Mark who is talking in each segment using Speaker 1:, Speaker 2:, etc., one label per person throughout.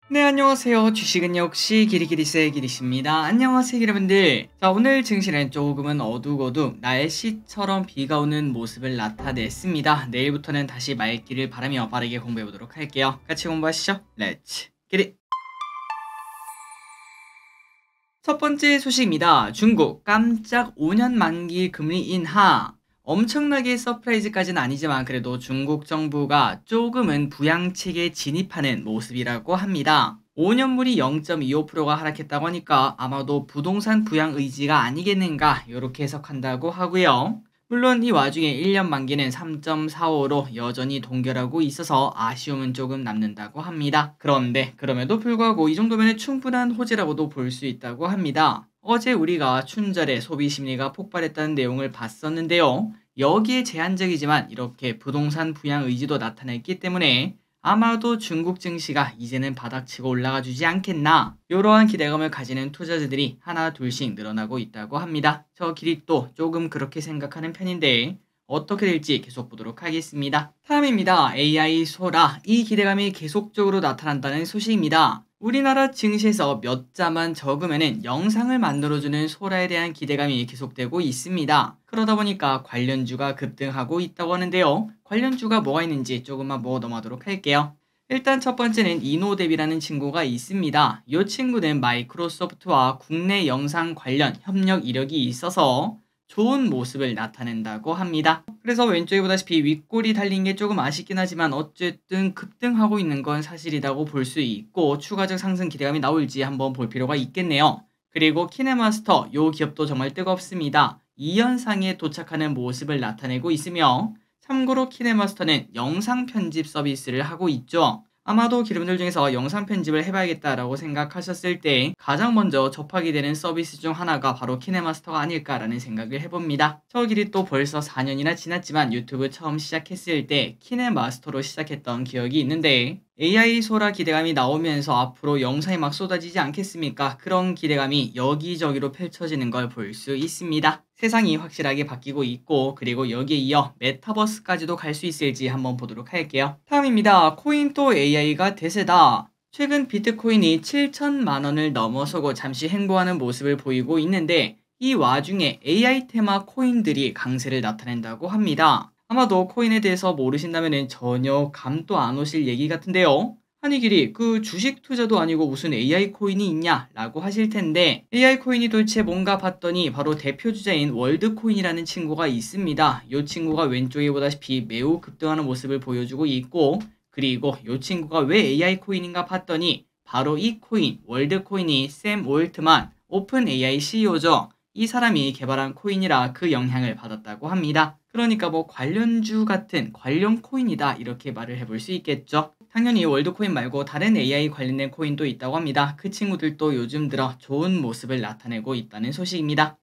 Speaker 1: 네, 안녕하세요. 주식은 역시 기리기리세 기리십니다. 안녕하세요, 여러분들. 자, 오늘 증시는 조금은 어둑어둑 날씨처럼 비가 오는 모습을 나타냈습니다. 내일부터는 다시 맑기를 바라며 빠르게 공부해보도록 할게요. 같이 공부하시죠. 렛츠 기리! 첫 번째 소식입니다. 중국 깜짝 5년 만기 금리 인하. 엄청나게 서프라이즈까지는 아니지만 그래도 중국 정부가 조금은 부양책에 진입하는 모습이라고 합니다. 5년물이 0.25%가 하락했다고 하니까 아마도 부동산 부양 의지가 아니겠는가 이렇게 해석한다고 하고요. 물론 이 와중에 1년 만기는 3.45로 여전히 동결하고 있어서 아쉬움은 조금 남는다고 합니다. 그런데 그럼에도 불구하고 이 정도면 충분한 호재라고도 볼 수 있다고 합니다. 어제 우리가 춘절에 소비 심리가 폭발했다는 내용을 봤었는데요. 여기에 제한적이지만 이렇게 부동산 부양 의지도 나타냈기 때문에 아마도 중국 증시가 이제는 바닥치고 올라가 주지 않겠나, 이러한 기대감을 가지는 투자자들이 하나 둘씩 늘어나고 있다고 합니다. 저 길이 또 조금 그렇게 생각하는 편인데 어떻게 될지 계속 보도록 하겠습니다. 다음입니다. AI 소라, 이 기대감이 계속적으로 나타난다는 소식입니다. 우리나라 증시에서 몇 자만 적으면 영상을 만들어주는 소라에 대한 기대감이 계속되고 있습니다. 그러다 보니까 관련주가 급등하고 있다고 하는데요. 관련주가 뭐가 있는지 조금만 보고 넘어가도록 할게요. 일단 첫 번째는 이노뎁이라는 친구가 있습니다. 이 친구는 마이크로소프트와 국내 영상 관련 협력 이력이 있어서 좋은 모습을 나타낸다고 합니다. 그래서 왼쪽에 보다시피 윗골이 달린 게 조금 아쉽긴 하지만 어쨌든 급등하고 있는 건 사실이라고 볼 수 있고 추가적 상승 기대감이 나올지 한번 볼 필요가 있겠네요. 그리고 키네마스터, 이 기업도 정말 뜨겁습니다. 2연상에 도착하는 모습을 나타내고 있으며 참고로 키네마스터는 영상 편집 서비스를 하고 있죠. 아마도 여러분들 중에서 영상 편집을 해봐야겠다라고 생각하셨을 때 가장 먼저 접하게 되는 서비스 중 하나가 바로 키네마스터가 아닐까라는 생각을 해봅니다. 저 길이 또 벌써 4년이나 지났지만 유튜브 처음 시작했을 때 키네마스터로 시작했던 기억이 있는데 AI 소라 기대감이 나오면서 앞으로 영상이 막 쏟아지지 않겠습니까? 그런 기대감이 여기저기로 펼쳐지는 걸 볼 수 있습니다. 세상이 확실하게 바뀌고 있고 그리고 여기에 이어 메타버스까지도 갈 수 있을지 한번 보도록 할게요. 다음입니다. 코인 또 AI가 대세다. 최근 비트코인이 7천만 원을 넘어서고 잠시 횡보하는 모습을 보이고 있는데 이 와중에 AI 테마 코인들이 강세를 나타낸다고 합니다. 아마도 코인에 대해서 모르신다면 전혀 감도 안 오실 얘기 같은데요. 아니 길이 그 주식 투자도 아니고 무슨 AI 코인이 있냐 라고 하실 텐데 AI 코인이 도대체 뭔가 봤더니 바로 대표 주자인 월드코인이라는 친구가 있습니다. 이 친구가 왼쪽에 보다시피 매우 급등하는 모습을 보여주고 있고 그리고 이 친구가 왜 AI 코인인가 봤더니 바로 이 코인 월드코인이 샘 올트만 오픈 AI CEO죠. 이 사람이 개발한 코인이라 그 영향을 받았다고 합니다. 그러니까 뭐 관련주 같은 관련 코인이다 이렇게 말을 해볼 수 있겠죠. 당연히 월드코인 말고 다른 AI 관련된 코인도 있다고 합니다. 그 친구들도 요즘 들어 좋은 모습을 나타내고 있다는 소식입니다.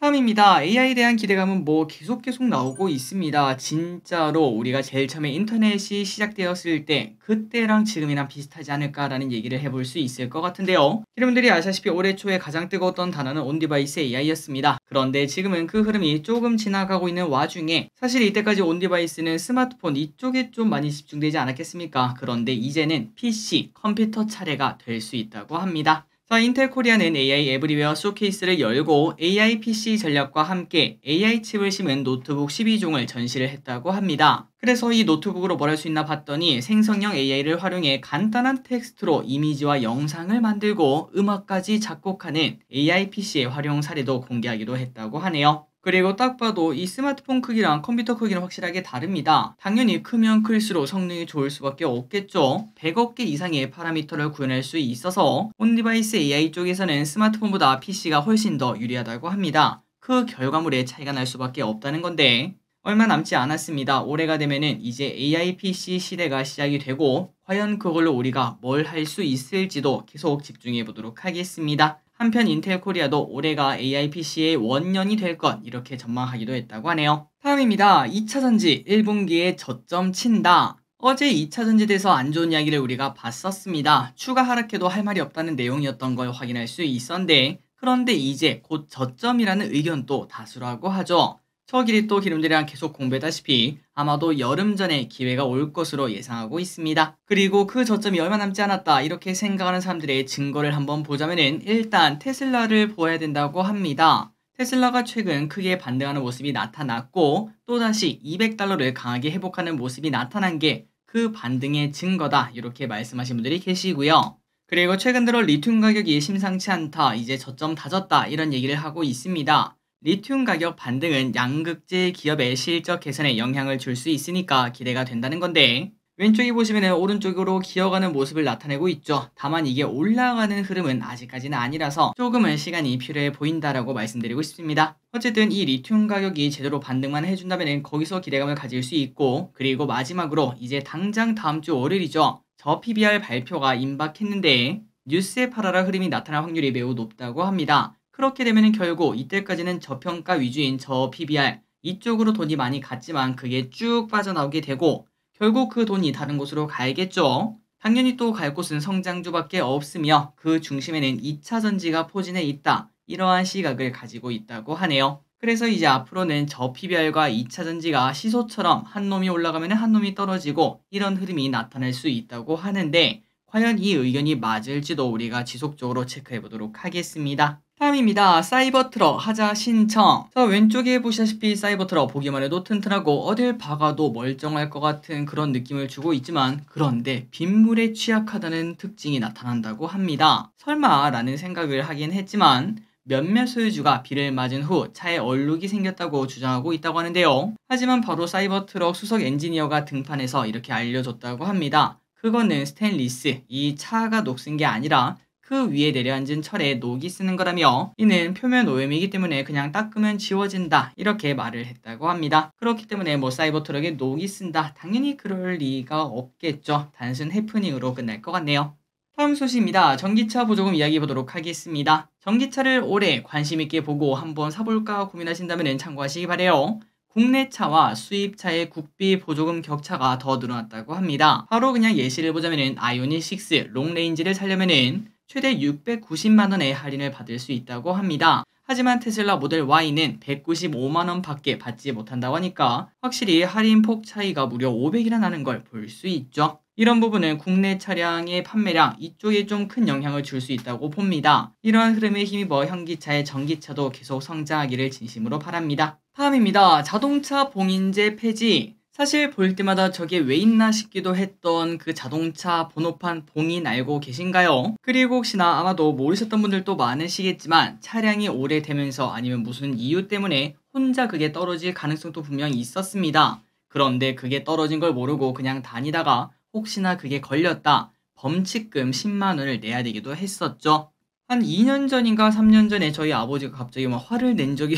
Speaker 1: 다음입니다. AI에 대한 기대감은 뭐 계속 나오고 있습니다. 진짜로 우리가 제일 처음에 인터넷이 시작되었을 때 그때랑 지금이랑 비슷하지 않을까라는 얘기를 해볼 수 있을 것 같은데요. 여러분들이 아시다시피 올해 초에 가장 뜨거웠던 단어는 온디바이스 AI였습니다. 그런데 지금은 그 흐름이 조금 지나가고 있는 와중에 사실 이때까지 온디바이스는 스마트폰 이쪽에 좀 많이 집중되지 않았겠습니까? 그런데 이제는 PC, 컴퓨터 차례가 될 수 있다고 합니다. 자, 인텔 코리아는 AI 에브리웨어 쇼케이스를 열고 AI PC 전략과 함께 AI 칩을 심은 노트북 12종을 전시를 했다고 합니다. 그래서 이 노트북으로 뭘 할 수 있나 봤더니 생성형 AI를 활용해 간단한 텍스트로 이미지와 영상을 만들고 음악까지 작곡하는 AI PC의 활용 사례도 공개하기도 했다고 하네요. 그리고 딱 봐도 이 스마트폰 크기랑 컴퓨터 크기는 확실하게 다릅니다. 당연히 크면 클수록 성능이 좋을 수밖에 없겠죠. 100억 개 이상의 파라미터를 구현할 수 있어서 온디바이스 AI 쪽에서는 스마트폰보다 PC가 훨씬 더 유리하다고 합니다. 그 결과물에 차이가 날 수밖에 없다는 건데 얼마 남지 않았습니다. 올해가 되면은 이제 AI PC 시대가 시작이 되고 과연 그걸로 우리가 뭘 할 수 있을지도 계속 집중해 보도록 하겠습니다. 한편 인텔 코리아도 올해가 AI PC의 원년이 될 것 이렇게 전망하기도 했다고 하네요. 다음입니다. 2차전지 1분기에 저점 친다. 어제 2차전지에 대해서 안 좋은 이야기를 우리가 봤었습니다. 추가 하락해도 할 말이 없다는 내용이었던 걸 확인할 수 있었는데 그런데 이제 곧 저점이라는 의견도 다수라고 하죠. 저길이 또 기름들이랑 계속 공부했다시피 아마도 여름 전에 기회가 올 것으로 예상하고 있습니다. 그리고 그 저점이 얼마 남지 않았다 이렇게 생각하는 사람들의 증거를 한번 보자면은 일단 테슬라를 보아야 된다고 합니다. 테슬라가 최근 크게 반등하는 모습이 나타났고 또다시 200달러를 강하게 회복하는 모습이 나타난 게 그 반등의 증거다 이렇게 말씀하신 분들이 계시고요. 그리고 최근 들어 리튬 가격이 심상치 않다, 이제 저점 다졌다 이런 얘기를 하고 있습니다. 리튬 가격 반등은 양극재 기업의 실적 개선에 영향을 줄 수 있으니까 기대가 된다는 건데 왼쪽에 보시면 오른쪽으로 기어가는 모습을 나타내고 있죠. 다만 이게 올라가는 흐름은 아직까지는 아니라서 조금은 시간이 필요해 보인다라고 말씀드리고 싶습니다. 어쨌든 이 리튬 가격이 제대로 반등만 해준다면 거기서 기대감을 가질 수 있고, 그리고 마지막으로 이제 당장 다음 주 월요일이죠. 저 PBR 발표가 임박했는데 뉴스에 팔아라 흐름이 나타날 확률이 매우 높다고 합니다. 그렇게 되면 결국 이때까지는 저평가 위주인 저 PBR 이쪽으로 돈이 많이 갔지만 그게 쭉 빠져나오게 되고 결국 그 돈이 다른 곳으로 가야겠죠. 당연히 또 갈 곳은 성장주밖에 없으며 그 중심에는 2차 전지가 포진해 있다, 이러한 시각을 가지고 있다고 하네요. 그래서 이제 앞으로는 저 PBR과 2차 전지가 시소처럼 한 놈이 올라가면 한 놈이 떨어지고 이런 흐름이 나타날 수 있다고 하는데 과연 이 의견이 맞을지도 우리가 지속적으로 체크해 보도록 하겠습니다. 다음입니다. 사이버트럭 하자 신청. 자, 왼쪽에 보시다시피 사이버트럭 보기만 해도 튼튼하고 어딜 박아도 멀쩡할 것 같은 그런 느낌을 주고 있지만 그런데 빗물에 취약하다는 특징이 나타난다고 합니다. 설마 라는 생각을 하긴 했지만 몇몇 소유주가 비를 맞은 후 차에 얼룩이 생겼다고 주장하고 있다고 하는데요. 하지만 바로 사이버트럭 수석 엔지니어가 등판해서 이렇게 알려줬다고 합니다. 그거는 스테인리스, 이 차가 녹슨 게 아니라 그 위에 내려앉은 철에 녹이 쓰는 거라며 이는 표면 오염이기 때문에 그냥 닦으면 지워진다 이렇게 말을 했다고 합니다. 그렇기 때문에 사이버트럭에 녹이 쓴다, 당연히 그럴 리가 없겠죠. 단순 해프닝으로 끝날 것 같네요. 다음 소식입니다. 전기차 보조금 이야기 보도록 하겠습니다. 전기차를 올해 관심있게 보고 한번 사볼까 고민하신다면 참고하시기 바래요. 국내 차와 수입차의 국비 보조금 격차가 더 늘어났다고 합니다. 바로 그냥 예시를 보자면 아이오닉 6 롱레인지를 사려면 최대 690만원의 할인을 받을 수 있다고 합니다. 하지만 테슬라 모델 Y는 195만원 밖에 받지 못한다고 하니까 확실히 할인폭 차이가 무려 500이나 나는 걸 볼 수 있죠. 이런 부분은 국내 차량의 판매량 이쪽에 좀 큰 영향을 줄 수 있다고 봅니다. 이러한 흐름에 힘입어 현기차의 전기차도 계속 성장하기를 진심으로 바랍니다. 다음입니다. 자동차 봉인제 폐지. 사실 볼 때마다 저게 왜 있나 싶기도 했던 그 자동차 번호판 봉인 알고 계신가요? 그리고 혹시나 아마도 모르셨던 분들도 많으시겠지만 차량이 오래되면서 아니면 무슨 이유 때문에 혼자 그게 떨어질 가능성도 분명히 있었습니다. 그런데 그게 떨어진 걸 모르고 그냥 다니다가 혹시나 그게 걸렸다, 범칙금 10만원을 내야 되기도 했었죠. 한 2년 전인가 3년 전에 저희 아버지가 갑자기 막 화를 낸 적이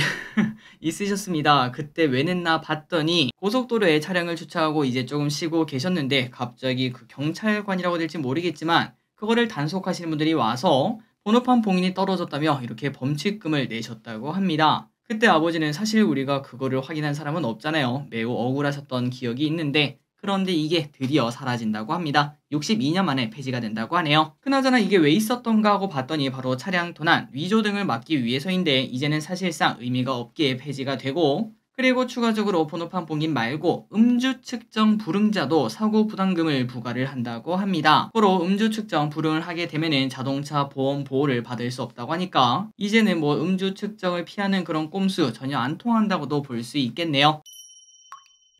Speaker 1: 있으셨습니다. 그때 왜 냈나 봤더니 고속도로에 차량을 주차하고 이제 조금 쉬고 계셨는데 갑자기 그 경찰관이라고 될지 모르겠지만 그거를 단속하시는 분들이 와서 번호판 봉인이 떨어졌다며 이렇게 범칙금을 내셨다고 합니다. 그때 아버지는 사실 우리가 그거를 확인한 사람은 없잖아요. 매우 억울하셨던 기억이 있는데 그런데 이게 드디어 사라진다고 합니다. 62년 만에 폐지가 된다고 하네요. 그나저나 이게 왜 있었던가 하고 봤더니 바로 차량 도난, 위조 등을 막기 위해서인데 이제는 사실상 의미가 없게 폐지가 되고, 그리고 추가적으로 번호판 봉인 말고 음주 측정 불응자도 사고 부담금을 부과를 한다고 합니다. 고로 음주 측정 불응을 하게 되면은 자동차 보험 보호를 받을 수 없다고 하니까 이제는 음주 측정을 피하는 그런 꼼수 전혀 안 통한다고도 볼 수 있겠네요.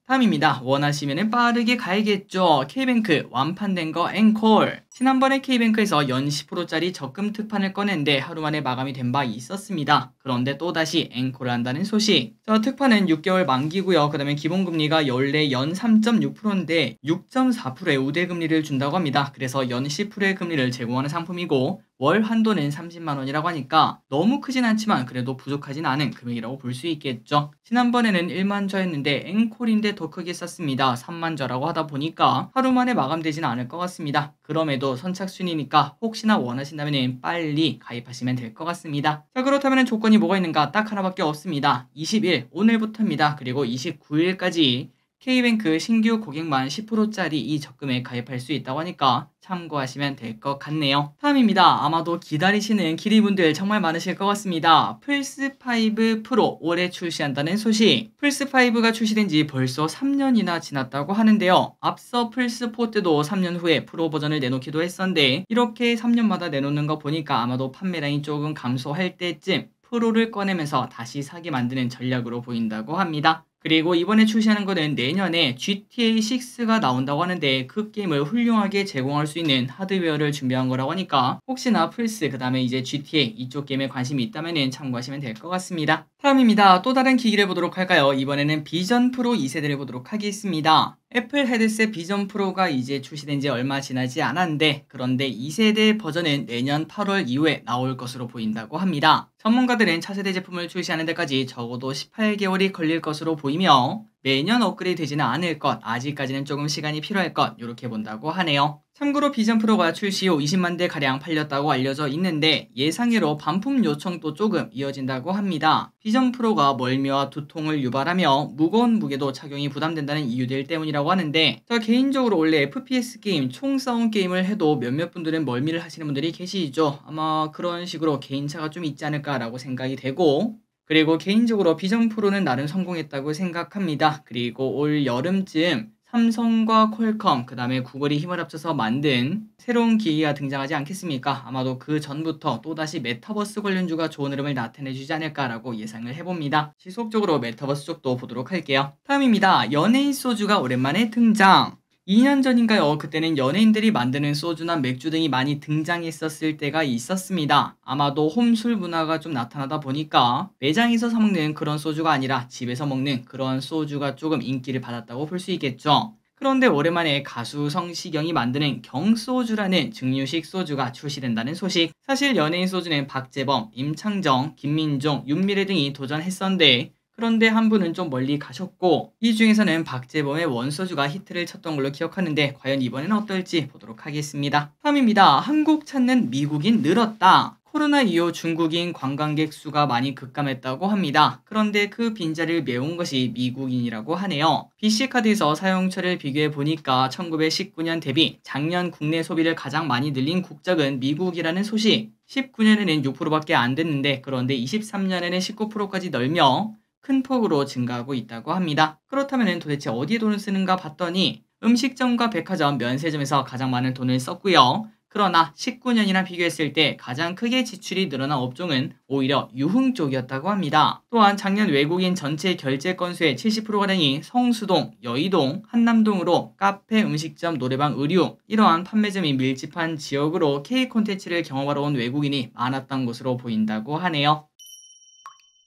Speaker 1: 다음입니다. 원하시면 빠르게 가야겠죠. K뱅크 완판된 거 앵콜. 지난번에 K뱅크에서 연 10%짜리 적금 특판을 꺼냈는데 하루 만에 마감이 된 바 있었습니다. 그런데 또다시 앵콜을 한다는 소식. 저 특판은 6개월 만기고요. 그 다음에 기본금리가 원래 연 3.6%인데 6.4%의 우대금리를 준다고 합니다. 그래서 연 10%의 금리를 제공하는 상품이고 월 한도는 30만원이라고 하니까 너무 크진 않지만 그래도 부족하진 않은 금액이라고 볼 수 있겠죠. 지난번에는 1만좌였는데 앵콜인데 더 크게 쌌습니다. 3만좌라고 하다 보니까 하루 만에 마감되진 않을 것 같습니다. 그럼에도 선착순이니까 혹시나 원하신다면 빨리 가입하시면 될 것 같습니다. 자, 그렇다면 조건이 뭐가 있는가? 딱 하나밖에 없습니다. 20일 오늘부터입니다. 그리고 29일까지 K뱅크 신규 고객만 10%짜리 이 적금에 가입할 수 있다고 하니까 참고하시면 될 것 같네요. 다음입니다. 아마도 기다리시는 기리분들 정말 많으실 것 같습니다. 플스5 프로 올해 출시한다는 소식. 플스5가 출시된 지 벌써 3년이나 지났다고 하는데요. 앞서 플스4 때도 3년 후에 프로 버전을 내놓기도 했었는데 이렇게 3년마다 내놓는 거 보니까 아마도 판매량이 조금 감소할 때쯤 프로를 꺼내면서 다시 사게 만드는 전략으로 보인다고 합니다. 그리고 이번에 출시하는 거는 내년에 GTA 6가 나온다고 하는데 그 게임을 훌륭하게 제공할 수 있는 하드웨어를 준비한 거라고 하니까 혹시나 플스 그 다음에 이제 GTA 이쪽 게임에 관심이 있다면 참고하시면 될 것 같습니다. 다음입니다. 또 다른 기기를 보도록 할까요? 이번에는 비전 프로 2세대를 보도록 하겠습니다. 애플 헤드셋 비전 프로가 이제 출시된 지 얼마 지나지 않았는데 그런데 2세대 버전은 내년 8월 이후에 나올 것으로 보인다고 합니다. 전문가들은 차세대 제품을 출시하는 데까지 적어도 18개월이 걸릴 것으로 보이며 매년 업그레이드 되지는 않을 것, 아직까지는 조금 시간이 필요할 것 이렇게 본다고 하네요. 참고로 비전 프로가 출시 후 20만 대 가량 팔렸다고 알려져 있는데 예상외로 반품 요청도 조금 이어진다고 합니다. 비전 프로가 멀미와 두통을 유발하며 무거운 무게도 착용이 부담된다는 이유들 때문이라고 하는데 저 개인적으로 원래 FPS 게임, 총 싸움 게임을 해도 몇몇 분들은 멀미를 하시는 분들이 계시죠. 아마 그런 식으로 개인차가 좀 있지 않을까라고 생각이 되고 그리고 개인적으로 비전 프로는 나름 성공했다고 생각합니다. 그리고 올 여름쯤 삼성과 퀄컴, 그 다음에 구글이 힘을 합쳐서 만든 새로운 기기가 등장하지 않겠습니까? 아마도 그 전부터 또다시 메타버스 관련주가 좋은 흐름을 나타내주지 않을까라고 예상을 해봅니다. 지속적으로 메타버스 쪽도 보도록 할게요. 다음입니다. 연예인 소주가 오랜만에 등장. 2년 전인가요? 그때는 연예인들이 만드는 소주나 맥주 등이 많이 등장했었을 때가 있었습니다. 아마도 홈술 문화가 좀 나타나다 보니까 매장에서 사 먹는 그런 소주가 아니라 집에서 먹는 그런 소주가 조금 인기를 받았다고 볼 수 있겠죠. 그런데 오랜만에 가수 성시경이 만드는 경소주라는 증류식 소주가 출시된다는 소식. 사실 연예인 소주는 박재범, 임창정, 김민종, 윤미래 등이 도전했었는데 그런데 한 분은 좀 멀리 가셨고 이 중에서는 박재범의 원소주가 히트를 쳤던 걸로 기억하는데 과연 이번에는 어떨지 보도록 하겠습니다. 다음입니다. 한국 찾는 미국인 늘었다. 코로나 이후 중국인 관광객 수가 많이 급감했다고 합니다. 그런데 그 빈자리를 메운 것이 미국인이라고 하네요. BC카드에서 사용처를 비교해 보니까 1919년 대비 작년 국내 소비를 가장 많이 늘린 국적은 미국이라는 소식. 19년에는 6%밖에 안 됐는데 그런데 23년에는 19%까지 늘며 큰 폭으로 증가하고 있다고 합니다. 그렇다면 도대체 어디에 돈을 쓰는가 봤더니 음식점과 백화점, 면세점에서 가장 많은 돈을 썼고요. 그러나 19년이랑 비교했을 때 가장 크게 지출이 늘어난 업종은 오히려 유흥 쪽이었다고 합니다. 또한 작년 외국인 전체 결제 건수의 70%가량이 성수동, 여의동, 한남동으로 카페, 음식점, 노래방, 의류 이러한 판매점이 밀집한 지역으로 K 콘텐츠를 경험하러 온 외국인이 많았던 것으로 보인다고 하네요.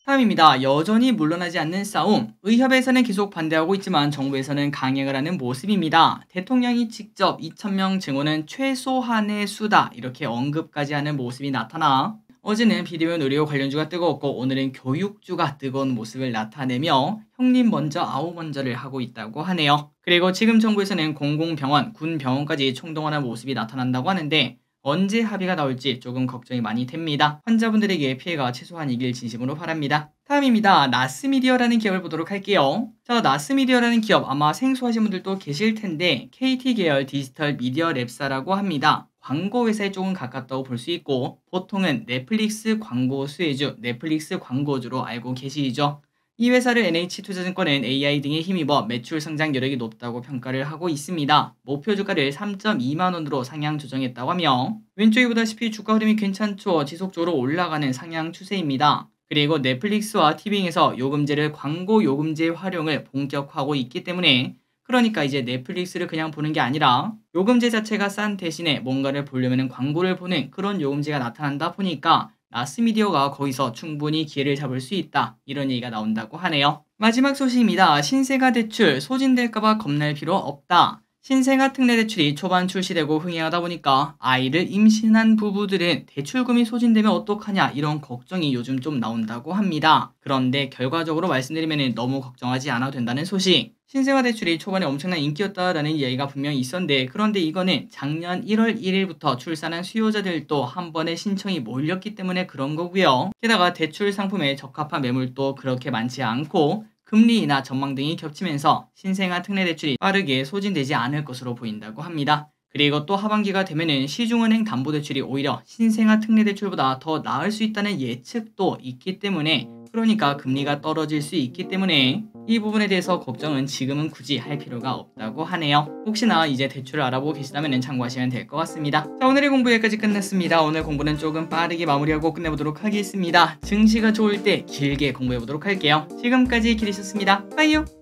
Speaker 1: 다음입니다. 여전히 물러나지 않는 싸움. 의협에서는 계속 반대하고 있지만 정부에서는 강행을 하는 모습입니다. 대통령이 직접 2,000명 증오는 최소한의 수다 이렇게 언급까지 하는 모습이 나타나 어제는 비대면 의료 관련주가 뜨거웠고 오늘은 교육주가 뜨거운 모습을 나타내며 형님 먼저 아우 먼저를 하고 있다고 하네요. 그리고 지금 정부에서는 공공병원, 군병원까지 총동원한 모습이 나타난다고 하는데 언제 합의가 나올지 조금 걱정이 많이 됩니다. 환자분들에게 피해가 최소한이길 진심으로 바랍니다. 다음입니다. 나스미디어라는 기업을 보도록 할게요. 자, 나스미디어라는 기업 아마 생소하신 분들도 계실 텐데 KT 계열 디지털 미디어 랩사라고 합니다. 광고 회사에 조금 가깝다고 볼 수 있고 보통은 넷플릭스 광고 수혜주, 넷플릭스 광고주로 알고 계시죠. 이 회사를 NH투자증권은 AI 등에 힘입어 매출 성장 여력이 높다고 평가를 하고 있습니다. 목표 주가를 3.2만원으로 상향 조정했다고 하며 왼쪽에 보다시피 주가 흐름이 괜찮죠. 지속적으로 올라가는 상향 추세입니다. 그리고 넷플릭스와 티빙에서 요금제를 광고 요금제 활용을 본격화하고 있기 때문에 그러니까 이제 넷플릭스를 그냥 보는 게 아니라 요금제 자체가 싼 대신에 뭔가를 보려면 광고를 보는 그런 요금제가 나타난다 보니까 나스미디어가 거기서 충분히 기회를 잡을 수 있다. 이런 얘기가 나온다고 하네요. 마지막 소식입니다. 신생아 대출 소진될까봐 겁낼 필요 없다. 신생아 특례 대출이 초반 출시되고 흥행하다 보니까 아이를 임신한 부부들은 대출금이 소진되면 어떡하냐 이런 걱정이 요즘 좀 나온다고 합니다. 그런데 결과적으로 말씀드리면 너무 걱정하지 않아도 된다는 소식. 신생아 대출이 초반에 엄청난 인기였다라는 이야기가 분명히 있었는데 그런데 이거는 작년 1월 1일부터 출산한 수요자들도 한 번에 신청이 몰렸기 때문에 그런 거고요. 게다가 대출 상품에 적합한 매물도 그렇게 많지 않고 금리 인하 전망 등이 겹치면서 신생아 특례 대출이 빠르게 소진되지 않을 것으로 보인다고 합니다. 그리고 또 하반기가 되면은 시중은행 담보대출이 오히려 신생아 특례 대출보다 더 나을 수 있다는 예측도 있기 때문에, 그러니까 금리가 떨어질 수 있기 때문에 이 부분에 대해서 걱정은 지금은 굳이 할 필요가 없다고 하네요. 혹시나 이제 대출을 알아보고 계시다면 참고하시면 될 것 같습니다. 자, 오늘의 공부 여기까지 끝났습니다. 오늘 공부는 조금 빠르게 마무리하고 끝내보도록 하겠습니다. 증시가 좋을 때 길게 공부해보도록 할게요. 지금까지 길이셨습니다. 빠이요.